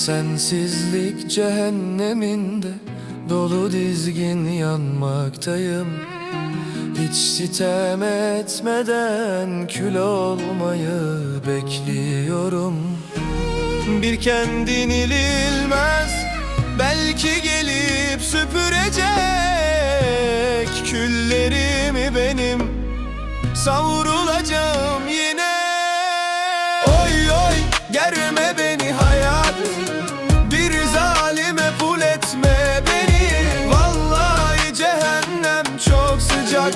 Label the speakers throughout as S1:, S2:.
S1: Sensizlik cehenneminde dolu dizgin yanmaktayım. Hiç sitem etmeden kül olmayı bekliyorum. Bir kendin ililmez belki gelip süpürecek küllerimi benim, savrulacağım yine. Oy oy germe beni hayat, bir zalime pul etme beni. Vallahi cehennem çok sıcak,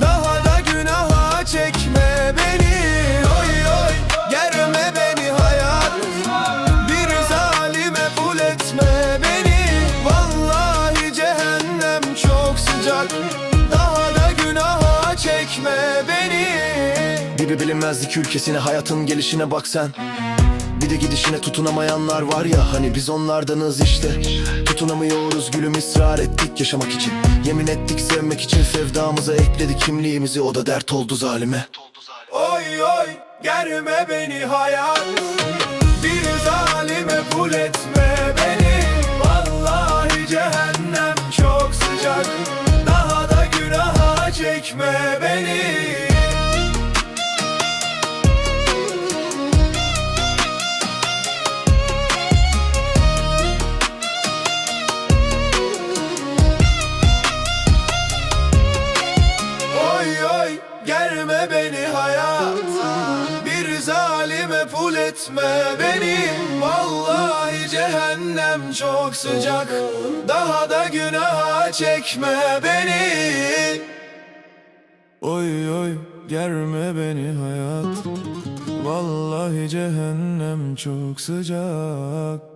S1: daha da günaha çekme beni. Oy oy germe beni hayat, bir zalime pul etme beni. Vallahi cehennem çok sıcak, daha da günaha çekme beni.
S2: Bir bilinmezlik ülkesine, hayatın gelişine bak sen. Bir de gidişine tutunamayanlar var ya, hani biz onlardanız işte. Tutunamıyoruz gülüm, ısrar ettik yaşamak için. Yemin ettik sevmek için, sevdamıza ekledik kimliğimizi, o da dert oldu zalime.
S1: Oy oy germe beni hayat, bir zalime pul etme beni. Vallahi cehennem çok sıcak, daha da günaha çekme beni. Germe beni hayat, bir zalime pul etme beni. Vallahi cehennem çok sıcak, daha da günaha çekme beni. Oy oy germe beni hayat, vallahi cehennem çok sıcak.